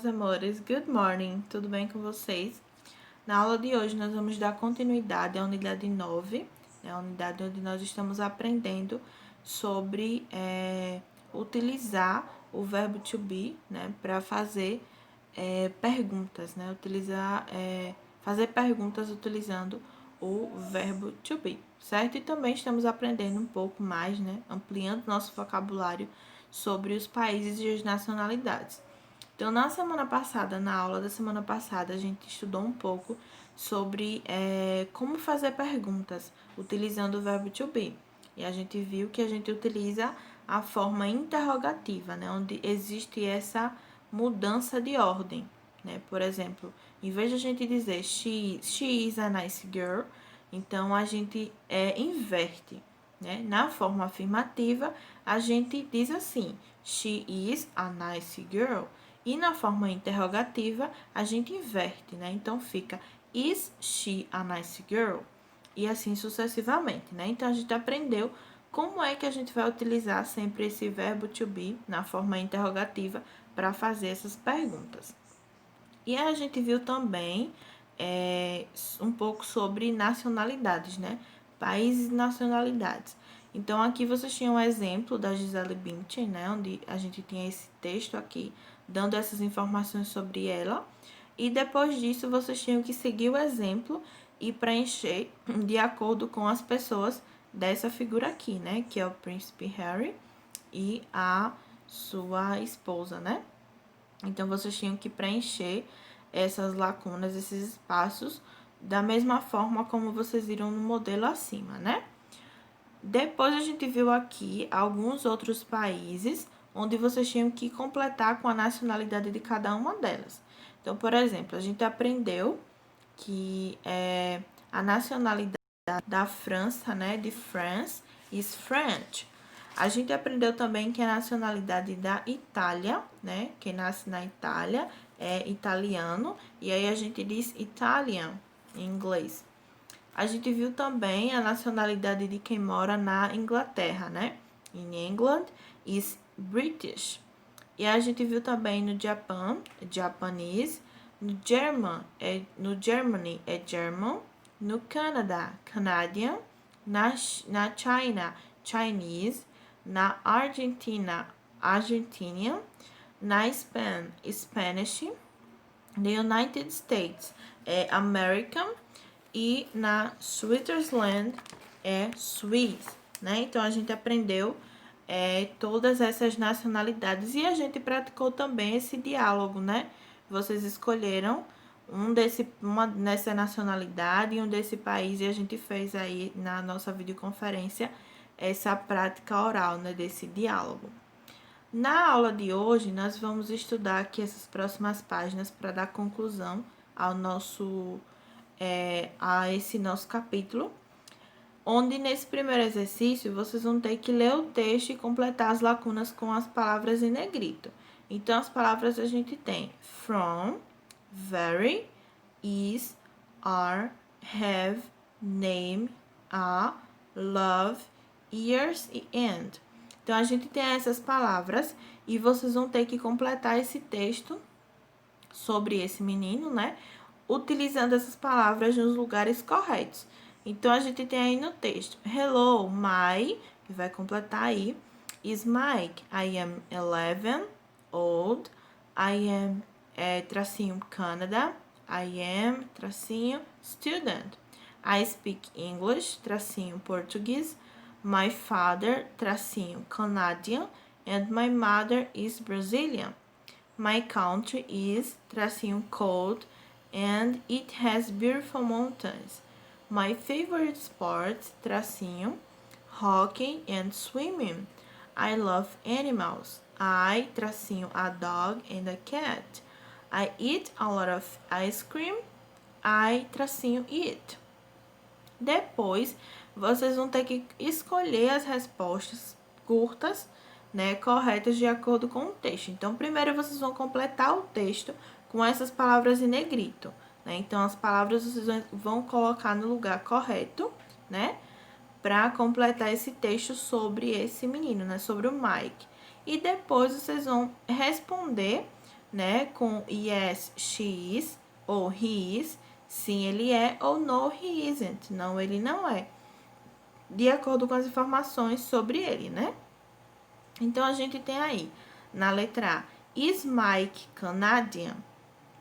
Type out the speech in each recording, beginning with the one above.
meus amores. Good morning, tudo bem com vocês? Na aula de hoje, nós vamos dar continuidade à unidade 9, a unidade onde nós estamos aprendendo sobre utilizar o verbo to be, para fazer perguntas, fazer perguntas utilizando o verbo to be, certo? E também estamos aprendendo um pouco mais, ampliando nosso vocabulário sobre os países e as nacionalidades. Então, na aula da semana passada, a gente estudou um pouco sobre como fazer perguntas utilizando o verbo to be. E a gente viu que a gente utiliza a forma interrogativa, onde existe essa mudança de ordem. Por exemplo, em vez de a gente dizer she is a nice girl, então a gente inverte. Na forma afirmativa, a gente diz assim, she is a nice girl. E na forma interrogativa, a gente inverte, Então, fica, is she a nice girl? E assim sucessivamente, Então, a gente aprendeu como é que a gente vai utilizar sempre esse verbo to be na forma interrogativa para fazer essas perguntas. E a gente viu também um pouco sobre nacionalidades, Países e nacionalidades. Então, aqui vocês tinham um exemplo da Gisele Bündchen, Onde a gente tinha esse texto aqui, dando essas informações sobre ela. E depois disso, vocês tinham que seguir o exemplo e preencher de acordo com as pessoas dessa figura aqui, Que é o príncipe Harry e a sua esposa, Então, vocês tinham que preencher essas lacunas, esses espaços, da mesma forma como vocês viram no modelo acima, Depois, a gente viu aqui alguns outros países onde vocês tinham que completar com a nacionalidade de cada uma delas. Então, por exemplo, a gente aprendeu que a nacionalidade da França, de France, is French. A gente aprendeu também que a nacionalidade da Itália, quem nasce na Itália é italiano, e aí a gente diz Italian em inglês. A gente viu também a nacionalidade de quem mora na Inglaterra, In England is British. E a gente viu também no Japão, Japanese, no Germany é German, no Canadá, Canadian, na China, Chinese, na Argentina, Argentinian, na Spain, Spanish, no United States é American e na Switzerland é Swiss, Então, a gente aprendeu todas essas nacionalidades e a gente praticou também esse diálogo, Vocês escolheram uma nessa nacionalidade e um desse país e a gente fez aí na nossa videoconferência essa prática oral, desse diálogo. Na aula de hoje, nós vamos estudar aqui essas próximas páginas para dar conclusão ao a esse nosso capítulo, onde nesse primeiro exercício vocês vão ter que ler o texto e completar as lacunas com as palavras em negrito. Então, as palavras a gente tem from, very, is, are, have, name, a, love, years e end. Então, a gente tem essas palavras e vocês vão ter que completar esse texto sobre esse menino, Utilizando essas palavras nos lugares corretos. Então, a gente tem aí no texto, hello, my, que vai completar aí, is Mike, I am 11, old, I am, tracinho, Canada, I am, tracinho, student, I speak English, tracinho, Portuguese, my father, tracinho, Canadian, and my mother is Brazilian. My country is, tracinho, cold, and it has beautiful mountains. My favorite sports, tracinho, hockey and swimming. I love animals. I, tracinho, a dog and a cat. I eat a lot of ice cream. I, tracinho, eat. Depois, vocês vão ter que escolher as respostas curtas, corretas de acordo com o texto. Então, primeiro vocês vão completar o texto com essas palavras em negrito, Então, as palavras vocês vão colocar no lugar correto, para completar esse texto sobre esse menino, sobre o Mike. E depois vocês vão responder né? Com yes, she is, ou he is, sim, ele é, ou no, he isn't, não, ele não é. De acordo com as informações sobre ele, né? Então, a gente tem aí, na letra A, is Mike Canadian?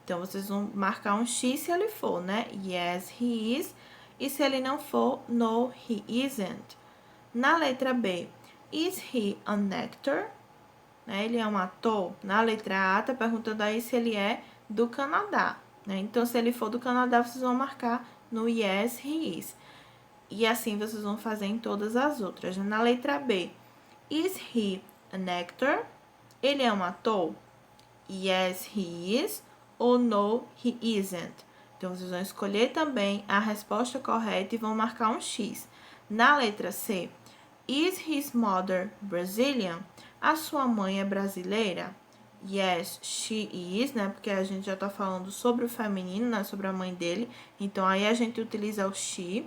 Então, vocês vão marcar um X se ele for, né? Yes, he is. E se ele não for, no, he isn't. Na letra B, is he an actor? Né? Ele é um ator. Na letra A, tá perguntando aí se ele é do Canadá. Né? Então, se ele for do Canadá, vocês vão marcar no yes, he is. E assim vocês vão fazer em todas as outras. Na letra B, is he an actor? Ele é um ator? Yes, he is. Ou no, he isn't. Então, vocês vão escolher também a resposta correta e vão marcar um X. Na letra C, is his mother Brazilian? A sua mãe é brasileira? Yes, she is, né? Porque a gente já tá falando sobre o feminino, né? Sobre a mãe dele. Então, aí a gente utiliza o she.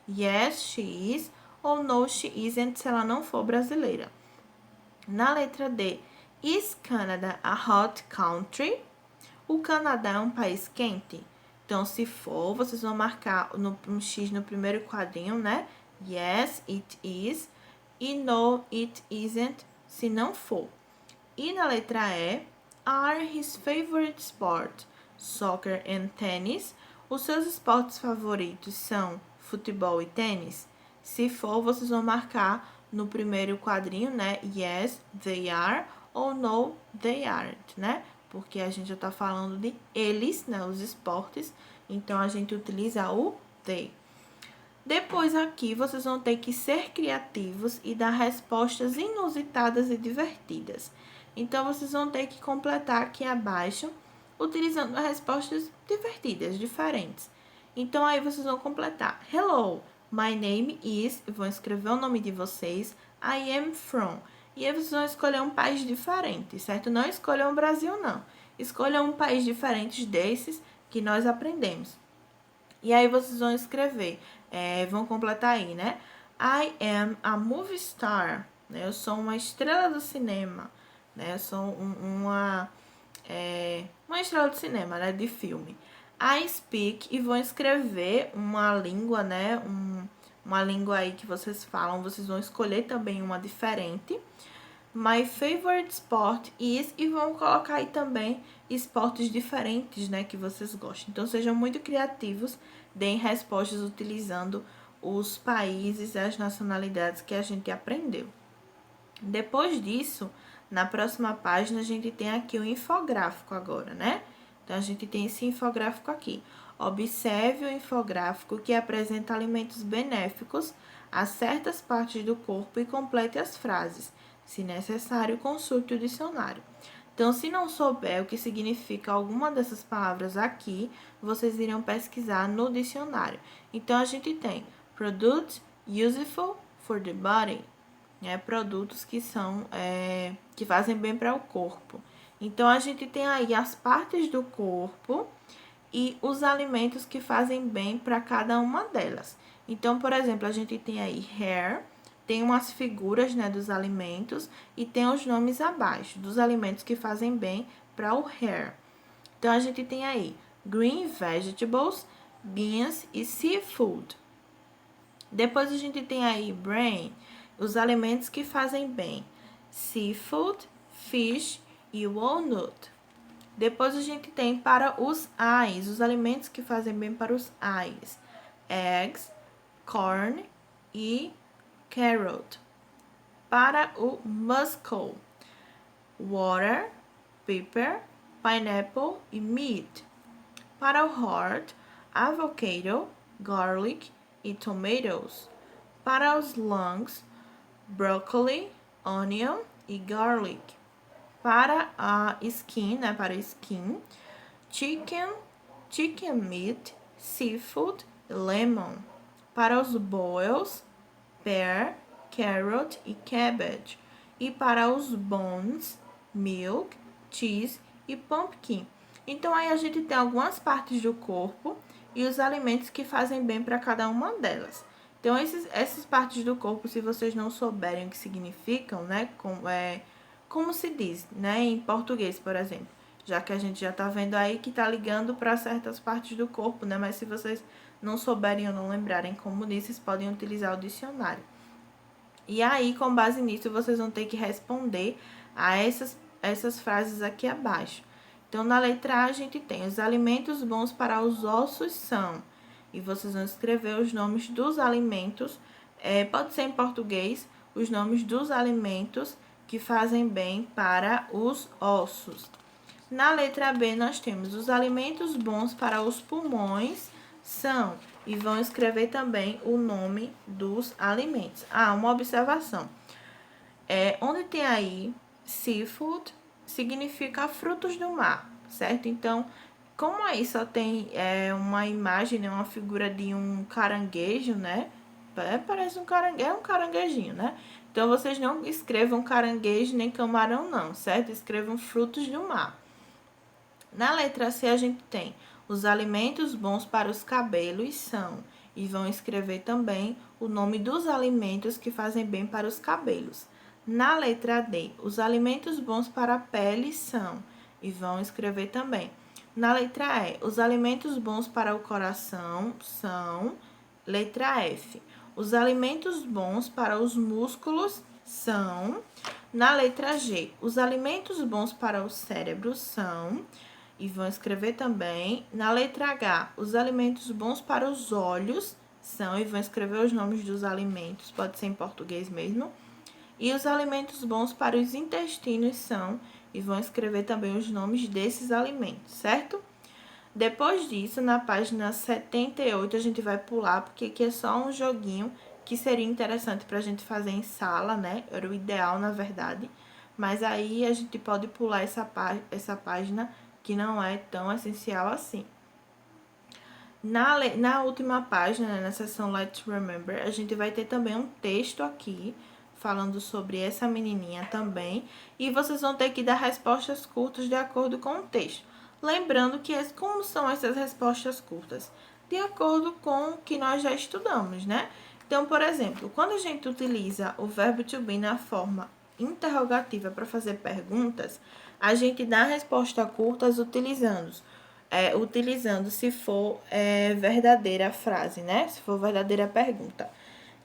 Yes, she is. Ou no, she isn't, se ela não for brasileira. Na letra D, is Canada a hot country? O Canadá é um país quente? Então, se for, vocês vão marcar um X no primeiro quadrinho, né? Yes, it is. E no, it isn't, se não for. E na letra E, are his favorite sport soccer and tennis? Os seus esportes favoritos são futebol e tênis? Se for, vocês vão marcar no primeiro quadrinho, né? Yes, they are. Ou no, they aren't, né? Porque a gente já tá falando de eles, né? Os esportes. Então, a gente utiliza o they. Depois aqui, vocês vão ter que ser criativos e dar respostas inusitadas e divertidas. Então, vocês vão ter que completar aqui abaixo, utilizando respostas divertidas, diferentes. Então, aí vocês vão completar. Hello, my name is... Vão escrever o nome de vocês. I am from... E aí vocês vão escolher um país diferente, certo? Não escolham o Brasil, não. Escolham um país diferente desses que nós aprendemos. E aí vocês vão escrever, vão completar aí, né? I am a movie star. Né? Eu sou uma estrela do cinema. Né? Eu sou uma estrela de cinema, né? De filme. I speak, e vão escrever uma língua, né? Uma língua aí que vocês falam. Vocês vão escolher também uma diferente. My favorite sport is, e vão colocar aí também esportes diferentes, né, que vocês gostam. Então, sejam muito criativos, deem respostas utilizando os países e as nacionalidades que a gente aprendeu. Depois disso, na próxima página, a gente tem aqui o infográfico agora, né? Então, a gente tem esse infográfico aqui. Observe o infográfico que apresenta alimentos benéficos a certas partes do corpo e complete as frases. Se necessário, consulte o dicionário. Então, se não souber o que significa alguma dessas palavras aqui, vocês irão pesquisar no dicionário. Então, a gente tem product useful for the body, né? Produtos que são que fazem bem para o corpo. Então, a gente tem aí as partes do corpo e os alimentos que fazem bem para cada uma delas. Então, por exemplo, a gente tem aí hair, tem umas figuras, né, dos alimentos e tem os nomes abaixo dos alimentos que fazem bem para o hair. Então, a gente tem aí green vegetables, beans e seafood. Depois, a gente tem aí brain, os alimentos que fazem bem, seafood, fish e walnut. Depois, a gente tem para os eyes, os alimentos que fazem bem para os eyes, eggs, corn e carrot. Para o muscle, water, pepper, pineapple e meat. Para o heart, avocado, garlic e tomatoes. Para os lungs, broccoli, onion e garlic. Para a skin, né, para skin, chicken meat, seafood e lemon. Para os boils, pear, carrot e cabbage. E para os bones, milk, cheese e pumpkin. Então, aí a gente tem algumas partes do corpo e os alimentos que fazem bem para cada uma delas. Então, essas partes do corpo, se vocês não souberem o que significam, né, como se diz, né, em português, por exemplo. já que a gente já tá vendo aí que tá ligando para certas partes do corpo, né? Mas se vocês não souberem ou não lembrarem como disse, vocês podem utilizar o dicionário. E aí, com base nisso, vocês vão ter que responder a essas frases aqui abaixo. Então, na letra A, a gente tem os alimentos bons para os ossos são. E vocês vão escrever os nomes dos alimentos, pode ser em português, os nomes dos alimentos que fazem bem para os ossos. Na letra B, nós temos os alimentos bons para os pulmões são, e vão escrever também o nome dos alimentos. Ah, uma observação. Onde tem aí seafood, significa frutos do mar, certo? Então, como aí só tem uma imagem, né, uma figura de um caranguejo, né? Parece um caranguejo, é um caranguejinho, né? Então, vocês não escrevam caranguejo nem camarão, não, certo? Escrevam frutos do mar. Na letra C, a gente tem os alimentos bons para os cabelos são, e vão escrever também o nome dos alimentos que fazem bem para os cabelos. Na letra D, os alimentos bons para a pele são, e vão escrever também. Na letra E, os alimentos bons para o coração são. Letra F, os alimentos bons para os músculos são. Na letra G, os alimentos bons para o cérebro são. E vão escrever também. Na letra H, os alimentos bons para os olhos são, e vão escrever os nomes dos alimentos, pode ser em português mesmo. E os alimentos bons para os intestinos são, e vão escrever também os nomes desses alimentos, certo? Depois disso, na página 78, a gente vai pular, porque aqui é só um joguinho que seria interessante para a gente fazer em sala, né? Era o ideal, na verdade. Mas aí a gente pode pular essa página que não é tão essencial assim. Na última página, né, na seção Let's Remember, a gente vai ter também um texto aqui, falando sobre essa menininha também, e vocês vão ter que dar respostas curtas de acordo com o texto. Lembrando que como são essas respostas curtas? De acordo com o que nós já estudamos, né? Então, por exemplo, quando a gente utiliza o verbo to be na forma interrogativa para fazer perguntas, a gente dá resposta curtas utilizando se for verdadeira a frase, né? Se for verdadeira a pergunta.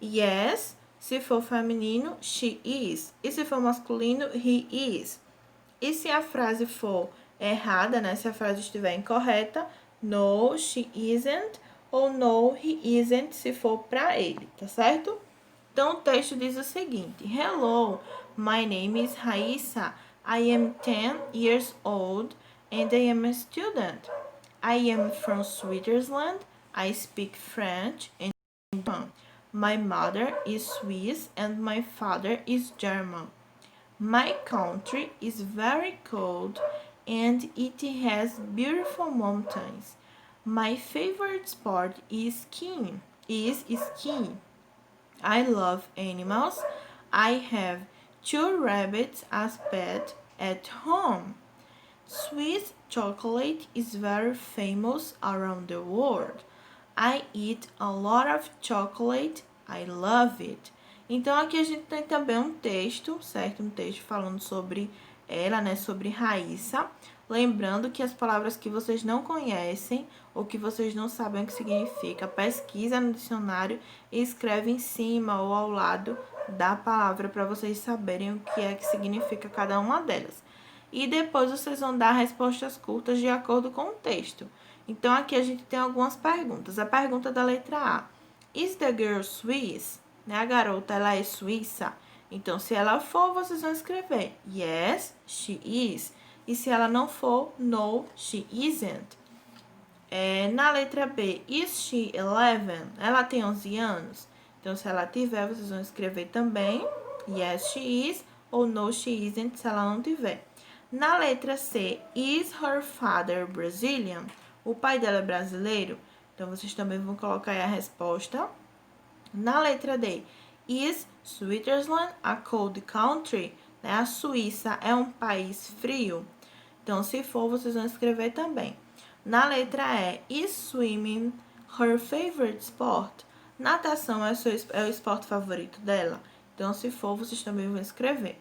Yes, se for feminino, she is. E se for masculino, he is. E se a frase for errada, né? Se a frase estiver incorreta, no, she isn't, ou no, he isn't, se for para ele, tá certo? Então, o texto diz o seguinte: Hello, my name is Raissa. I am 10 years old and I am a student. I am from Switzerland. I speak French and German. My mother is Swiss and my father is German. My country is very cold and it has beautiful mountains. My favorite sport is skiing. I love animals. I have 2 rabbits as pets at home. Swiss chocolate is very famous around the world. I eat a lot of chocolate. I love it. Então, aqui a gente tem também um texto, certo? Um texto falando sobre ela, né? Sobre Raissa. Lembrando que as palavras que vocês não conhecem ou que vocês não sabem o que significa, pesquisa no dicionário e escreve em cima ou ao lado da palavra para vocês saberem o que é que significa cada uma delas. E depois vocês vão dar respostas curtas de acordo com o texto. Então, aqui a gente tem algumas perguntas. A pergunta da letra A. Is the girl Swiss? Né? A garota, ela é suíça? Então, se ela for, vocês vão escrever Yes, she is. E se ela não for, No, she isn't. Na letra B, Is she 11? Ela tem 11 anos? Então, se ela tiver, vocês vão escrever também Yes, she is. Ou No, she isn't, se ela não tiver. Na letra C, Is her father Brazilian? O pai dela é brasileiro? Então, vocês também vão colocar aí a resposta. Na letra D, Is Switzerland a cold country? A Suíça é um país frio? Então, se for, vocês vão escrever também. Na letra E, Is swimming her favorite sport? Natação é o esporte favorito dela? Então, se for, vocês também vão escrever.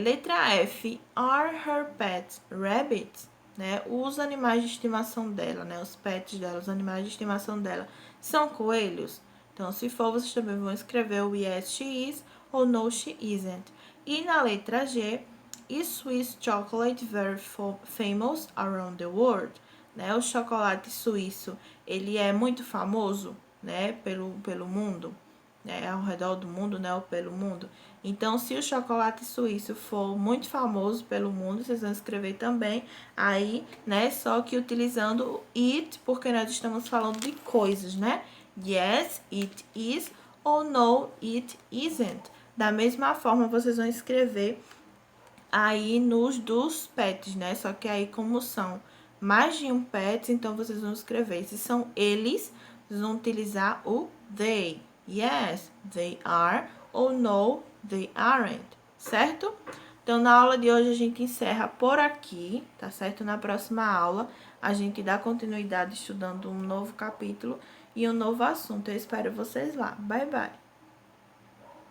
Letra F. Are her pets rabbits? Né? Os animais de estimação dela, né? Os pets dela, os animais de estimação dela são coelhos? Então, se for, vocês também vão escrever o yes, she is ou no, she isn't. E na letra G, is Swiss chocolate very famous around the world? Né? O chocolate suíço, ele é muito famoso, né? Pelo mundo, né? Ao redor do mundo, né? Ou pelo mundo. Então, se o chocolate suíço for muito famoso pelo mundo, vocês vão escrever também aí, né? Só que utilizando it, porque nós estamos falando de coisas, né? Yes, it is, ou no, it isn't. Da mesma forma, vocês vão escrever aí nos dos pets, né? Só que aí, como são mais de um pet, então vocês vão escrever. Se são eles, vocês vão utilizar o they. Yes, they are, ou no, they aren't, certo? Então, na aula de hoje a gente encerra por aqui, tá certo? Na próxima aula a gente dá continuidade estudando um novo capítulo e um novo assunto. Eu espero vocês lá. Bye, bye!